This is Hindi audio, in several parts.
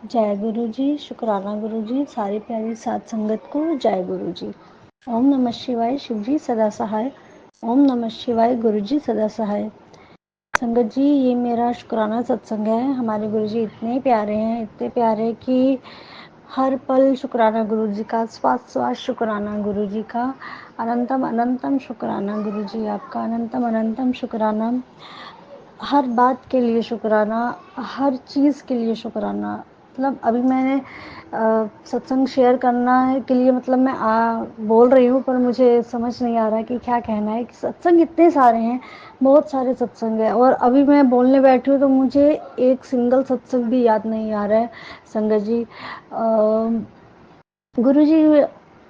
जय गुरु जी, शुक्राना गुरु जी, सारी प्यारी सात संगत को जय गुरु जी। ओम नमः शिवाय, शिव जी सदा सहाय। ओम नमः शिवाय, गुरु जी सदा सहाय। संगत जी, ये मेरा शुक्राना सत्संग है। हमारे गुरु जी इतने प्यारे हैं, इतने प्यारे कि हर पल शुक्राना गुरु जी का, श्वास श्वास शुक्राना गुरु जी का, अनंतम अनंतम शुक्राना गुरु जी आपका, अनंतम अनंतम शुक्राना। हर बात के लिए शुक्राना, हर चीज़ के लिए शुक्राना। मतलब अभी मैंने सत्संग शेयर करना है के लिए मतलब मैं बोल रही हूँ, पर मुझे समझ नहीं आ रहा कि क्या कहना है। कि सत्संग इतने सारे हैं, बहुत सारे सत्संग है, और अभी मैं बोलने बैठी हूँ तो मुझे एक सिंगल सत्संग भी याद नहीं आ रहा है। संगत जी, गुरु जी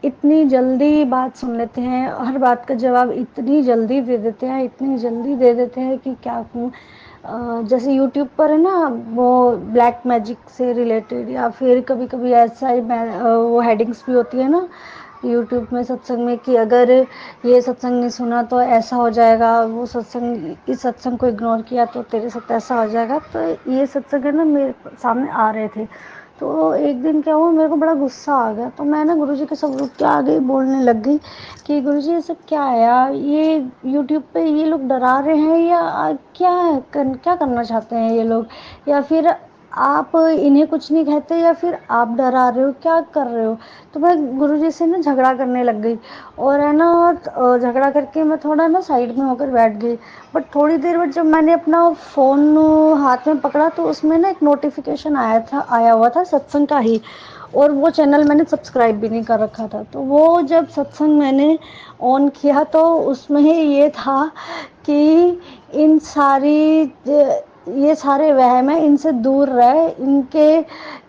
इतनी जल्दी बात सुन लेते हैं, हर बात का जवाब इतनी जल्दी दे देते हैं, इतनी जल्दी दे देते हैं कि क्या कहूँ। जैसे यूट्यूब पर है ना, वो ब्लैक मैजिक से रिलेटेड, या फिर कभी कभी ऐसा ही वो हेडिंग्स भी होती है ना यूट्यूब में सत्संग में, कि अगर ये सत्संग नहीं सुना तो ऐसा हो जाएगा, वो सत्संग, इस सत्संग को इग्नोर किया तो तेरे साथ ऐसा हो जाएगा। तो ये सत्संग है ना मेरे सामने आ रहे थे। तो एक दिन क्या हुआ, मेरे को बड़ा गुस्सा आ गया, तो मैं ना गुरुजी के सब लोग के आगे बोलने लग गई कि गुरुजी ये सब क्या है यार, ये यूट्यूब पे ये लोग डरा रहे हैं या क्या करना चाहते हैं ये लोग, या फिर आप इन्हें कुछ नहीं कहते, या फिर आप डरा रहे हो, क्या कर रहे हो। तो मैं गुरुजी से ना झगड़ा करने लग गई, और है ना झगड़ा करके मैं थोड़ा ना साइड में होकर बैठ गई। बट थोड़ी देर बाद जब मैंने अपना फ़ोन हाथ में पकड़ा तो उसमें ना एक नोटिफिकेशन आया हुआ था सत्संग का ही, और वो चैनल मैंने सब्सक्राइब भी नहीं कर रखा था। तो वो जब सत्संग मैंने ऑन किया तो उसमें ये था कि इन सारी ये सारे वहम है, इनसे दूर रहे, इनके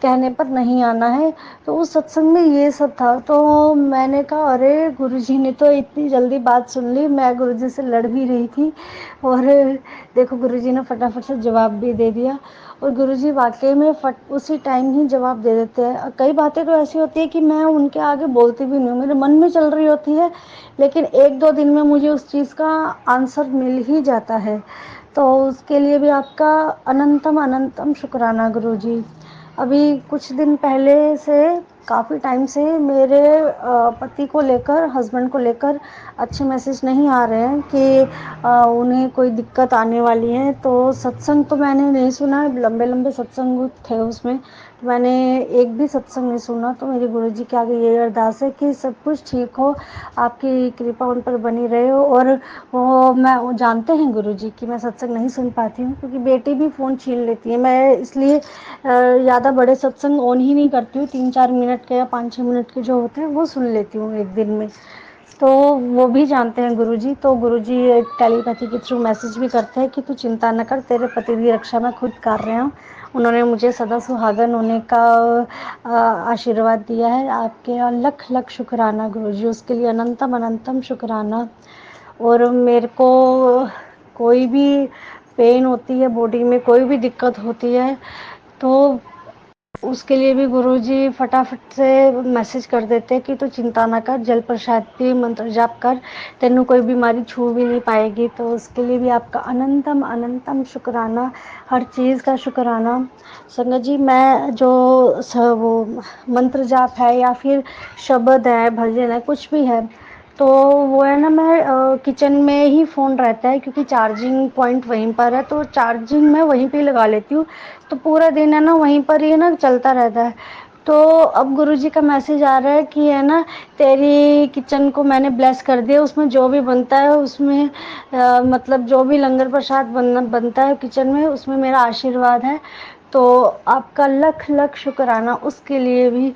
कहने पर नहीं आना है। तो उस सत्संग में ये सब था। तो मैंने कहा अरे गुरुजी ने तो इतनी जल्दी बात सुन ली, मैं गुरुजी से लड़ भी रही थी, और देखो गुरुजी ने फटाफट से जवाब भी दे दिया। और गुरुजी वाकई में उसी टाइम ही जवाब दे देते हैं। कई बातें तो ऐसी होती है कि मैं उनके आगे बोलती भी नहीं हूँ, मेरे मन में चल रही होती है, लेकिन एक दो दिन में मुझे उस चीज़ का आंसर मिल ही जाता है। तो उसके लिए भी आपका अनंतम अनंतम शुक्राना गुरुजी। अभी कुछ दिन पहले से, काफ़ी टाइम से मेरे पति को लेकर, हस्बैंड को लेकर अच्छे मैसेज नहीं आ रहे हैं कि उन्हें कोई दिक्कत आने वाली है। तो सत्संग तो मैंने नहीं सुना, लंबे लंबे सत्संग थे उसमें, तो मैंने एक भी सत्संग नहीं सुना। तो मेरे गुरुजी के आगे ये अरदास है कि सब कुछ ठीक हो, आपकी कृपा उन पर बनी रहे हो। और वो जानते हैं गुरुजी कि मैं सत्संग नहीं सुन पाती हूँ, क्योंकि बेटी भी फ़ोन छीन लेती है। मैं इसलिए ज़्यादा बड़े सत्संग ऑन ही नहीं करती हूँ, 3-4 मिनट के या 5-6 मिनट के जो होते हैं वो सुन लेती हूँ एक दिन में। तो वो भी जानते हैं गुरुजी। तो गुरुजी टेलीपैथी के थ्रू मैसेज भी करते हैं कि तू चिंता न कर, तेरे पति की रक्षा मैं खुद कर रहा हूँ। उन्होंने मुझे सदा सुहागन होने का आशीर्वाद दिया है। आपके लख लख शुक्राना गुरुजी, उसके लिए अनंतम अनंतम शुक्राना। और मेरे को कोई भी पेन होती है बॉडी में, कोई भी दिक्कत होती है, तो उसके लिए भी गुरुजी फटाफट से मैसेज कर देते हैं कि तू चिंता ना कर, जल प्रसाद पी, मंत्र जाप कर, तेनू कोई बीमारी छू भी नहीं पाएगी। तो उसके लिए भी आपका अनंतम अनंतम शुक्राना, हर चीज़ का शुक्राना। संगत जी, मैं जो वो मंत्र जाप है या फिर शब्द है, भजन है, कुछ भी है, तो वो है ना, मैं किचन में ही फ़ोन रहता है, क्योंकि चार्जिंग पॉइंट वहीं पर है, तो चार्जिंग मैं वहीं पे लगा लेती हूँ। तो पूरा दिन है ना वहीं पर ही ना चलता रहता है। तो अब गुरुजी का मैसेज आ रहा है कि है ना, तेरी किचन को मैंने ब्लेस कर दिया, उसमें जो भी बनता है उसमें मतलब जो भी लंगर प्रसाद बनता है किचन में, उसमें मेरा आशीर्वाद है। तो आपका लख लख शुक्राना, उसके लिए भी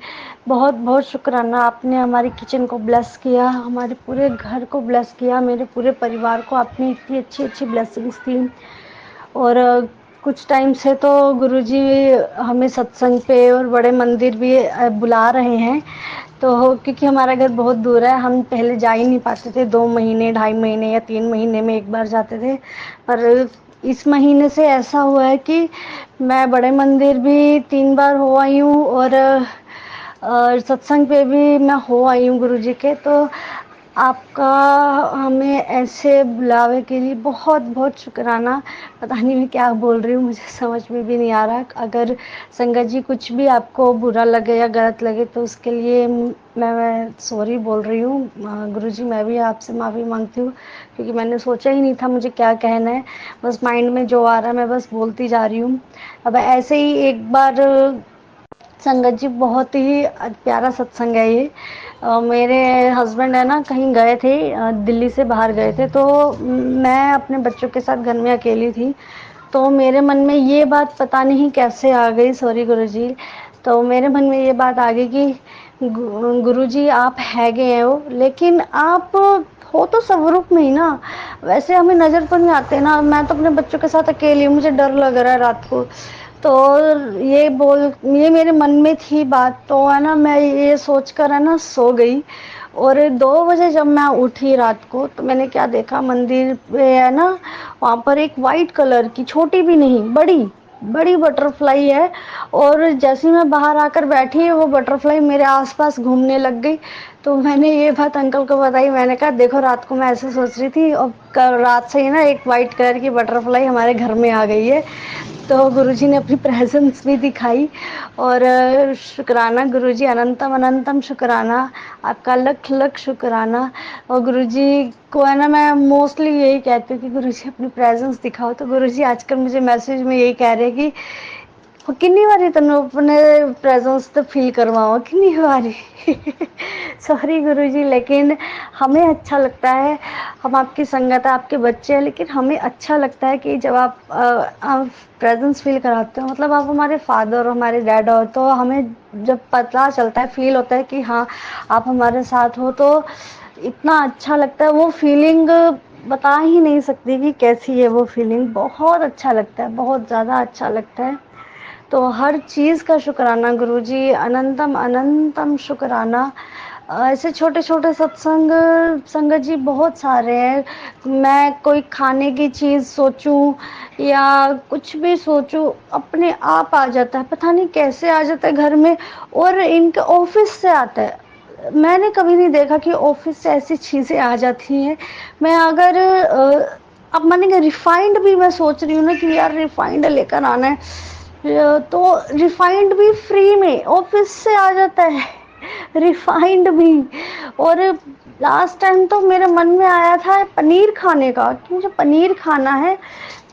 बहुत बहुत शुक्राना। आपने हमारी किचन को ब्लेस किया, हमारे पूरे घर को ब्लेस किया, मेरे पूरे परिवार को आपने इतनी अच्छी अच्छी ब्लेसिंग्स दी। और कुछ टाइम से तो गुरुजी हमें सत्संग पे और बड़े मंदिर भी बुला रहे हैं। तो क्योंकि हमारा घर बहुत दूर है, हम पहले जा ही नहीं पाते थे, 2 महीने 2.5 महीने या 3 महीने में एक बार जाते थे। पर इस महीने से ऐसा हुआ है कि मैं बड़े मंदिर भी 3 बार हो आई हूँ, और सत्संग पे भी मैं हो आई हूँ गुरुजी के। तो आपका हमें ऐसे बुलावे के लिए बहुत बहुत शुक्राना। पता नहीं मैं क्या बोल रही हूँ, मुझे समझ में भी नहीं आ रहा। अगर संगत जी कुछ भी आपको बुरा लगे या गलत लगे तो उसके लिए मैं सॉरी बोल रही हूँ। गुरुजी मैं भी आपसे माफ़ी मांगती हूँ, क्योंकि मैंने सोचा ही नहीं था मुझे क्या कहना है। बस माइंड में जो आ रहा है मैं बस बोलती जा रही हूँ। अब ऐसे ही एक बार संगत जी बहुत ही प्यारा सत्संग है ये। मेरे हस्बैंड है ना कहीं गए थे, दिल्ली से बाहर गए थे, तो मैं अपने बच्चों के साथ घर में अकेली थी। तो मेरे मन में ये बात पता नहीं कैसे आ गई, सॉरी गुरुजी। तो मेरे मन में ये बात आ गई कि गुरुजी आप है गए हो, लेकिन आप हो तो स्वरूप में ही ना, वैसे हमें नज़र तो नहीं आते ना। मैं तो अपने बच्चों के साथ अकेली हूँ, मुझे डर लग रहा है रात को। तो ये मेरे मन में थी बात, तो है ना मैं ये सोच कर है ना सो गई। और 2 बजे जब मैं उठी रात को, तो मैंने क्या देखा, मंदिर पे है ना वहाँ पर एक वाइट कलर की, छोटी भी नहीं बड़ी बड़ी बटरफ्लाई है। और जैसे मैं बाहर आकर बैठी, वो बटरफ्लाई मेरे आसपास घूमने लग गई। तो मैंने ये बात अंकल को बताई। मैंने कहा देखो रात को मैं ऐसे सोच रही थी, और कल रात से ही ना एक वाइट कलर की बटरफ्लाई हमारे घर में आ गई है। तो गुरुजी ने अपनी प्रेजेंस भी दिखाई। और शुक्राना गुरुजी, अनंतम अनंतम शुक्राना, आपका लख लख शुक्राना। और गुरुजी को है ना मैं मोस्टली यही कहती हूँ कि गुरुजी अपनी प्रेजेंस दिखाओ। तो गुरुजी आजकल मुझे मैसेज में यही कह रहे हैं कि कितनी बारी तेन अपने प्रेजेंस तो फील करवाओ, कितनी बारी सॉरी गुरुजी, लेकिन हमें अच्छा लगता है। हम आपकी संगत है, आपके बच्चे हैं, लेकिन हमें अच्छा लगता है कि जब आप प्रेजेंस फील कराते हो, मतलब आप हमारे फादर और हमारे डैड हो, तो हमें जब पता चलता है, फील होता है कि हाँ आप हमारे साथ हो, तो इतना अच्छा लगता है। वो फीलिंग बता ही नहीं सकती कि कैसी है वो फीलिंग। बहुत अच्छा लगता है, बहुत ज़्यादा अच्छा लगता है। तो हर चीज़ का शुक्राना गुरुजी, अनंतम अनंतम शुक्राना। ऐसे छोटे छोटे सत्संग संगत जी बहुत सारे हैं। मैं कोई खाने की चीज़ सोचूं या कुछ भी सोचूं, अपने आप आ जाता है, पता नहीं कैसे आ जाता है घर में। और इनके ऑफिस से आता है, मैंने कभी नहीं देखा कि ऑफिस से ऐसी चीज़ें आ जाती हैं। मैं अगर अब मानेंगे रिफाइंड भी मैं सोच रही हूँ ना कि यार रिफाइंड लेकर आना है, तो रिफाइंड भी फ्री में ऑफिस से आ जाता है, रिफाइंड भी। और लास्ट टाइम तो मेरे मन में आया था पनीर खाने का, कि मुझे पनीर खाना है।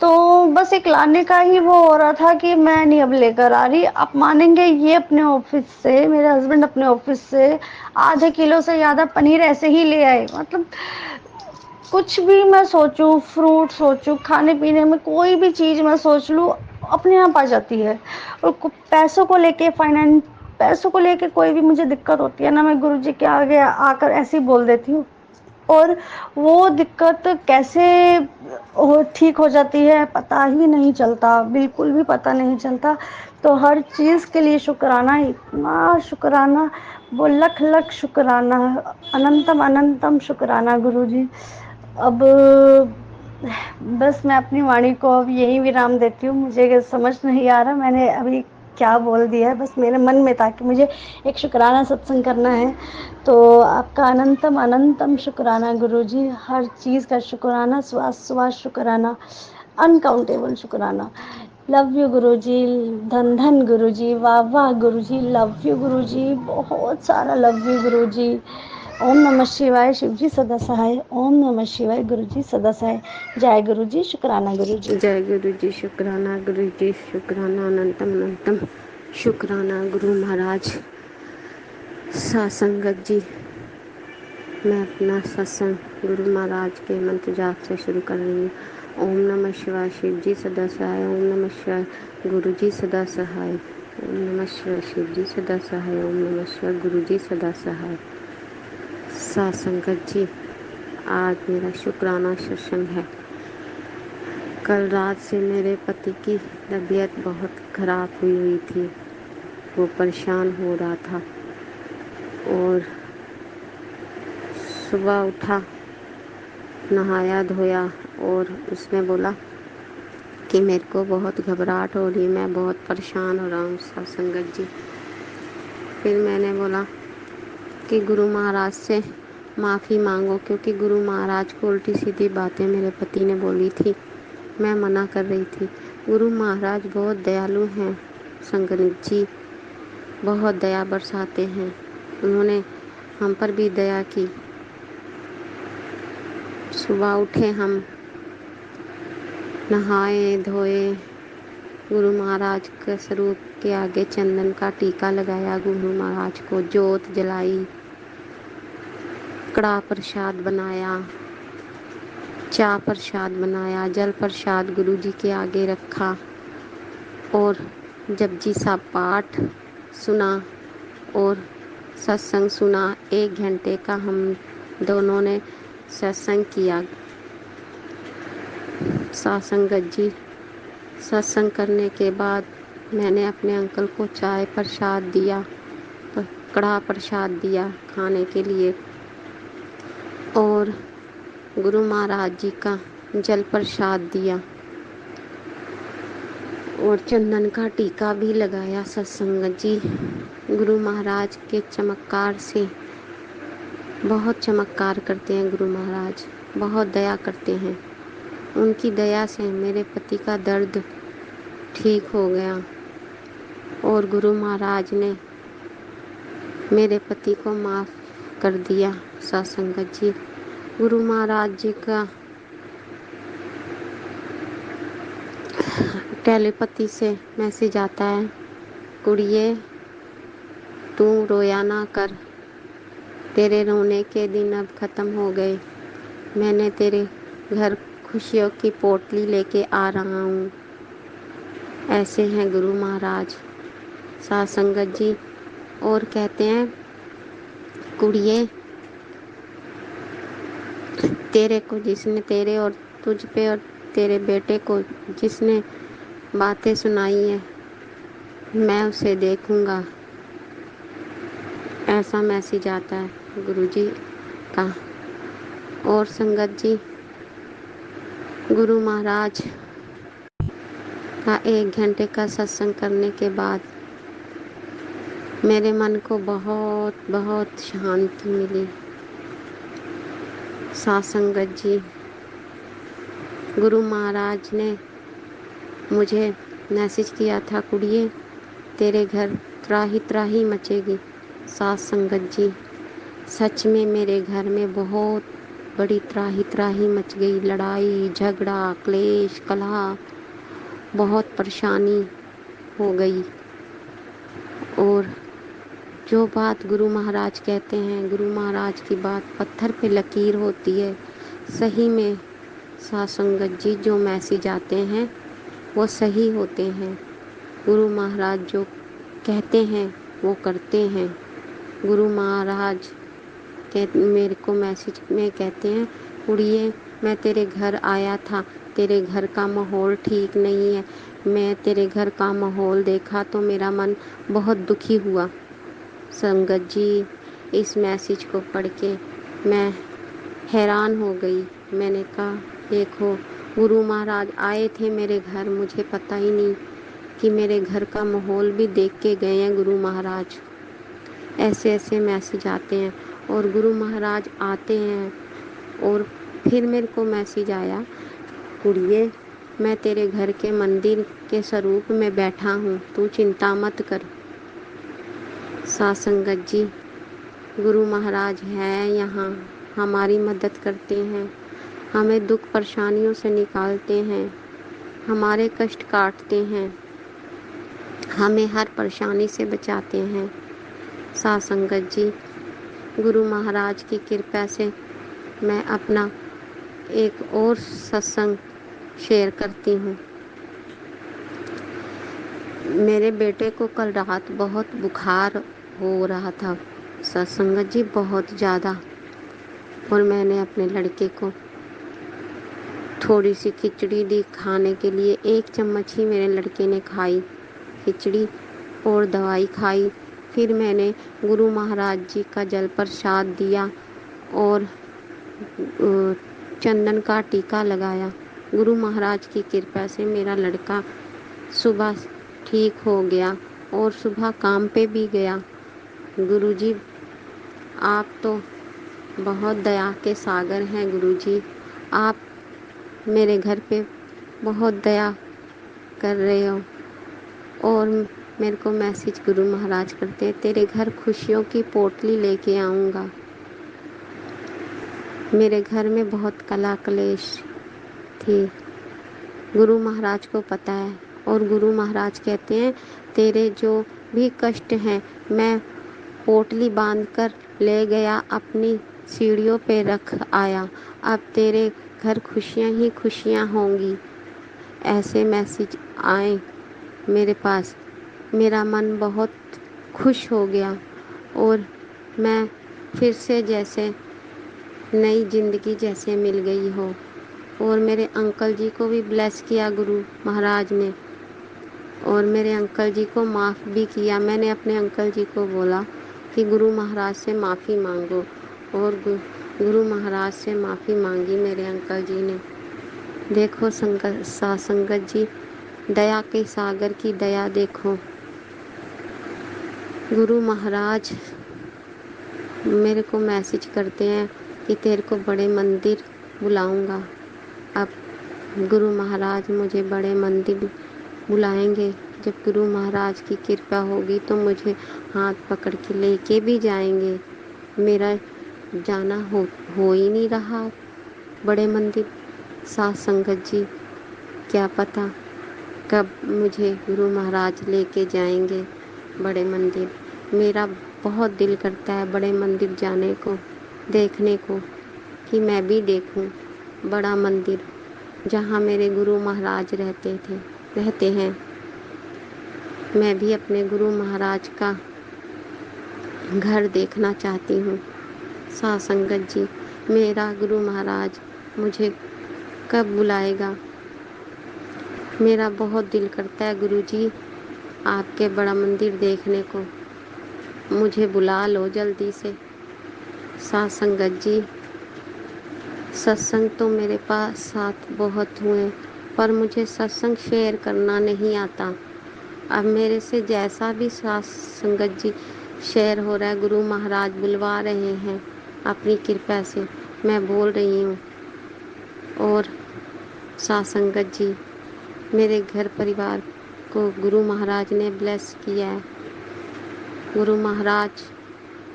तो बस एक लाने का ही वो हो रहा था कि मैं नहीं अब लेकर आ रही। आप मानेंगे ये अपने ऑफिस से, मेरे हस्बैंड अपने ऑफिस से आधे किलो से ज़्यादा पनीर ऐसे ही ले आए। मतलब कुछ भी मैं सोचूं, फ्रूट सोचूं, खाने पीने में कोई भी चीज़ मैं सोच लूँ, अपने आप आ जाती है। और पैसों को लेके, फाइनेंस पैसों को लेके कोई भी मुझे दिक्कत होती है ना, मैं गुरुजी के आगे आकर ऐसे ही बोल देती हूँ। और वो दिक्कत कैसे ठीक हो जाती है पता ही नहीं चलता, बिल्कुल भी पता नहीं चलता। तो हर चीज़ के लिए शुक्राना, इतना शुक्राना, वो लख लख शुक्राना, अनंतम अनंतम शुक्राना गुरुजी। अब बस मैं अपनी वाणी को अब यही विराम देती हूँ। मुझे समझ नहीं आ रहा मैंने अभी क्या बोल दिया है, बस मेरे मन में था कि मुझे एक शुक्राना सत्संग करना है। तो आपका अनंतम अनंतम शुक्राना गुरुजी, हर चीज़ का शुक्राना, श्वास श्वास शुक्राना, अनकाउंटेबल शुक्राना। लव यू गुरुजी, धन धन गुरुजी, वाह वाह गुरुजी, लव यू गुरुजी, बहुत सारा लव यू गुरुजी। ओम नमः शिवाय, शिवजी सदा सहाय। ओम नमः शिवाय, गुरुजी सदा सहाय। जय गुरुजी, शुक्राना गुरुजी। जय गुरु जी, शुक्राना गुरु जी, शुक्राना अनंतम अनंतम शुक्राना गुरु महाराज। सत्संगत जी, मैं अपना सत्संग गुरु महाराज के मंत्र जाप से शुरू कर रही हूँ। ओम नमः शिवाय, शिव जी सदा सहाय। ओम नमः शिवाय, गुरु जी सदा सहाय। ओम नमः शिवाय, शिव जी सदा सहाय। ओम नमः शिवाय, गुरु जी सदा सहाय। सत्संगत जी, आज मेरा शुक्राना सत्संग है। कल रात से मेरे पति की तबीयत बहुत ख़राब हुई थी, वो परेशान हो रहा था। और सुबह उठा, नहाया धोया, और उसने बोला कि मेरे को बहुत घबराहट हो रही, मैं बहुत परेशान हो रहा हूँ सत्संगत जी। फिर मैंने बोला कि गुरु महाराज से माफ़ी मांगो, क्योंकि गुरु महाराज को उल्टी सीधी बातें मेरे पति ने बोली थी। मैं मना कर रही थी। गुरु महाराज बहुत दयालु हैं संगत जी, बहुत दया बरसाते हैं। उन्होंने हम पर भी दया की। सुबह उठे, हम नहाए धोए, गुरु महाराज के स्वरूप के आगे चंदन का टीका लगाया, गुरु महाराज को जोत जलाई, कड़ा प्रसाद बनाया, चा प्रसाद बनाया, जल प्रसाद गुरु जी के आगे रखा और जपजी सा पाठ सुना और सत्संग सुना। 1 घंटे का हम दोनों ने सत्संग किया। संगत जी, सत्संग करने के बाद मैंने अपने अंकल को चाय प्रसाद दिया, कड़ा प्रसाद दिया खाने के लिए और गुरु महाराज जी का जल प्रसाद दिया और चंदन का टीका भी लगाया। सत्संग जी, गुरु महाराज के चमत्कार से, बहुत चमत्कार करते हैं गुरु महाराज, बहुत दया करते हैं। उनकी दया से मेरे पति का दर्द ठीक हो गया और गुरु महाराज ने मेरे पति को माफ़ कर दिया। सत्संगत जी, गुरु महाराज जी का टेलीपैथी से मैसेज आता है, कुड़िए तू रोया ना कर, तेरे रोने के दिन अब ख़त्म हो गए। मैंने तेरे घर खुशियों की पोटली लेके आ रहा हूँ। ऐसे हैं गुरु महाराज। सत्संगत जी और कहते हैं, कुड़िए तेरे को जिसने, तेरे और तुझ पे और तेरे बेटे को जिसने बातें सुनाई है, मैं उसे देखूंगा। ऐसा मैसेज आता है गुरु जी का। और संगत जी, गुरु महाराज का 1 घंटे का सत्संग करने के बाद मेरे मन को बहुत बहुत शांति मिली। सत्संगत जी, गुरु महाराज ने मुझे मैसेज किया था, कुड़िए तेरे घर त्राही त्राही मचेगी। सत्संगत जी, सच में मेरे घर में बहुत बड़ी त्राही त्राही मच गई। लड़ाई झगड़ा क्लेश कलह, बहुत परेशानी हो गई। और जो बात गुरु महाराज कहते हैं, गुरु महाराज की बात पत्थर पे लकीर होती है। सही में सत्संगत जी, जो मैसेज आते हैं वो सही होते हैं। गुरु महाराज जो कहते हैं वो करते हैं। गुरु महाराज मेरे को मैसेज में कहते हैं, कुड़िए मैं तेरे घर आया था, तेरे घर का माहौल ठीक नहीं है। मैं तेरे घर का माहौल देखा तो मेरा मन बहुत दुखी हुआ। संगत जी, इस मैसेज को पढ़ के मैं हैरान हो गई। मैंने कहा, देखो गुरु महाराज आए थे मेरे घर, मुझे पता ही नहीं कि मेरे घर का माहौल भी देख के गए हैं गुरु महाराज। ऐसे ऐसे मैसेज आते हैं और गुरु महाराज आते हैं। और फिर मेरे को मैसेज आया, कुड़िए मैं तेरे घर के मंदिर के स्वरूप में बैठा हूँ, तू चिंता मत कर। सत्संगत जी, गुरु महाराज हैं यहाँ, हमारी मदद करते हैं, हमें दुख परेशानियों से निकालते हैं, हमारे कष्ट काटते हैं, हमें हर परेशानी से बचाते हैं। सत्संगत जी, गुरु महाराज की कृपा से मैं अपना एक और सत्संग शेयर करती हूँ। मेरे बेटे को कल रात बहुत बुखार हो रहा था सत्संगत जी, बहुत ज़्यादा। और मैंने अपने लड़के को थोड़ी सी खिचड़ी दी खाने के लिए। 1 चम्मच ही मेरे लड़के ने खाई खिचड़ी और दवाई खाई। फिर मैंने गुरु महाराज जी का जल प्रसाद दिया और चंदन का टीका लगाया। गुरु महाराज की कृपा से मेरा लड़का सुबह ठीक हो गया और सुबह काम पे भी गया। गुरु जी, आप तो बहुत दया के सागर हैं गुरुजी। आप मेरे घर पे बहुत दया कर रहे हो। और मेरे को मैसेज गुरु महाराज करते हैं, तेरे घर खुशियों की पोटली लेके आऊँगा। मेरे घर में बहुत कला कलेश थी, गुरु महाराज को पता है। और गुरु महाराज कहते हैं, तेरे जो भी कष्ट हैं मैं पोटली बांधकर ले गया, अपनी सीढ़ियों पे रख आया। अब तेरे घर खुशियाँ ही खुशियाँ होंगी। ऐसे मैसेज आए मेरे पास। मेरा मन बहुत खुश हो गया और मैं फिर से जैसे नई ज़िंदगी जैसे मिल गई हो। और मेरे अंकल जी को भी ब्लेस किया गुरु महाराज ने, और मेरे अंकल जी को माफ़ भी किया। मैंने अपने अंकल जी को बोला कि गुरु महाराज से माफ़ी मांगो, और गुरु महाराज से माफ़ी मांगी मेरे अंकल जी ने। देखो संगत जी, दया के सागर की दया देखो। गुरु महाराज मेरे को मैसेज करते हैं कि तेरे को बड़े मंदिर बुलाऊंगा। अब गुरु महाराज मुझे बड़े मंदिर बुलाएंगे। जब गुरु महाराज की कृपा होगी तो मुझे हाथ पकड़ के लेके भी जाएंगे। मेरा जाना हो ही नहीं रहा बड़े मंदिर। साथ संगत जी, क्या पता कब मुझे गुरु महाराज लेके जाएंगे बड़े मंदिर। मेरा बहुत दिल करता है बड़े मंदिर जाने को, देखने को, कि मैं भी देखूं बड़ा मंदिर जहाँ मेरे गुरु महाराज रहते हैं। मैं भी अपने गुरु महाराज का घर देखना चाहती हूँ। साथ संगत जी, मेरा गुरु महाराज मुझे कब बुलाएगा? मेरा बहुत दिल करता है गुरुजी आपके बड़ा मंदिर देखने को, मुझे बुला लो जल्दी से। साथ संगत जी, सत्संग तो मेरे पास साथ बहुत हुए, पर मुझे सत्संग शेयर करना नहीं आता। अब मेरे से जैसा भी साथ संगत जी शेयर हो रहा है, गुरु महाराज बुलवा रहे हैं अपनी कृपा से, मैं बोल रही हूँ। और साथ संगत जी, मेरे घर परिवार को गुरु महाराज ने ब्लेस किया है। गुरु महाराज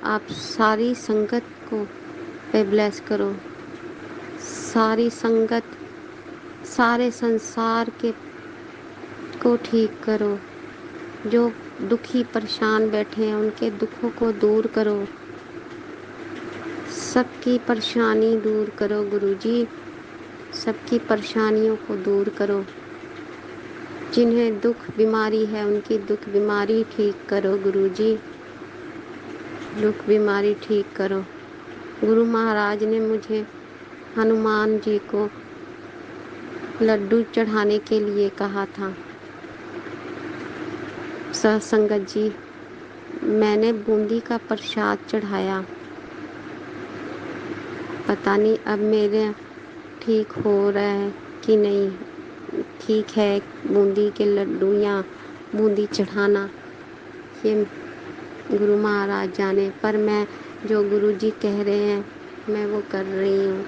आप सारी संगत को पे ब्लेस करो, सारी संगत, सारे संसार के को ठीक करो। जो दुखी परेशान बैठे हैं उनके दुखों को दूर करो, सबकी परेशानी दूर करो गुरुजी, सबकी परेशानियों को दूर करो। जिन्हें दुख बीमारी है उनकी दुख बीमारी ठीक करो गुरुजी, दुख बीमारी ठीक करो। गुरु महाराज ने मुझे हनुमान जी को लड्डू चढ़ाने के लिए कहा था। सत्संगत जी, मैंने बूंदी का प्रसाद चढ़ाया, पता नहीं अब मेरे ठीक हो रहा है कि नहीं। ठीक है, बूंदी के लड्डू या बूंदी चढ़ाना ये गुरु महाराज जाने, पर मैं जो गुरु जी कह रहे हैं मैं वो कर रही हूँ।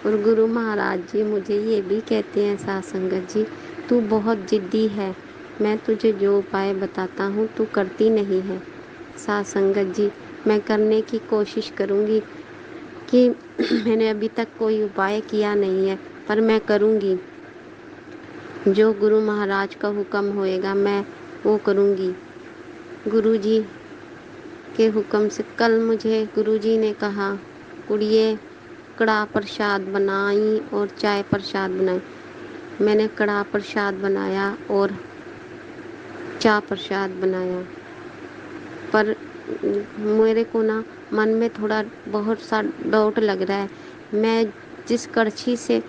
और गुरु महाराज जी मुझे ये भी कहते हैं, साथ संगत जी, तू बहुत जिद्दी है, मैं तुझे जो उपाय बताता हूँ तू करती नहीं है। साथ संगत जी, मैं करने की कोशिश करूँगी कि मैंने अभी तक कोई उपाय किया नहीं है, पर मैं करूँगी। जो गुरु महाराज का हुक्म होएगा मैं वो करूँगी। गुरु जी के हुक्म से कल मुझे गुरुजी ने कहा, कुड़िए कड़ा प्रसाद बनाई और चाय प्रसाद बनाई। मैंने कड़ा प्रसाद बनाया और चाय प्रसाद बनाया, पर मेरे को ना मन में थोड़ा बहुत सा डाउट लग रहा है। मैं जिस कड़छी से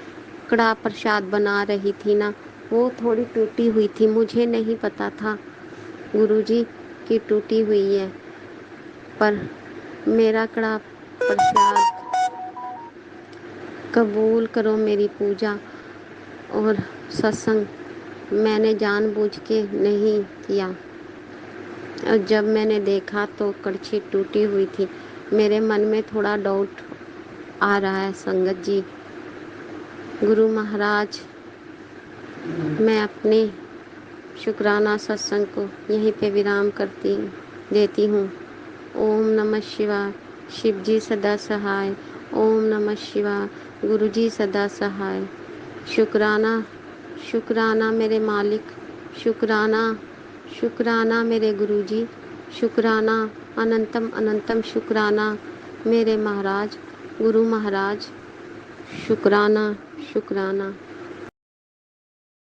कड़ा प्रसाद बना रही थी ना, वो थोड़ी टूटी हुई थी। मुझे नहीं पता था गुरुजी की टूटी हुई है, पर मेरा कड़ा प्रसाद कबूल करो, मेरी पूजा और सत्संग मैंने जानबूझ के नहीं किया। और जब मैंने देखा तो कड़छी टूटी हुई थी, मेरे मन में थोड़ा डाउट आ रहा है संगत जी। गुरु महाराज, मैं अपने शुक्राना सत्संग को यहीं पे विराम देती हूँ। ओम नमः शिवाय। शिव जी सदा सहाय। ओम नमः शिवाय। गुरु जी सदा सहाय। शुक्राना, शुक्राना मेरे मालिक, शुक्राना, शुक्राना मेरे गुरु जी, शुक्राना, अनंतम अनंतम शुक्राना मेरे महाराज, गुरु महाराज, शुक्राना, शुक्राना।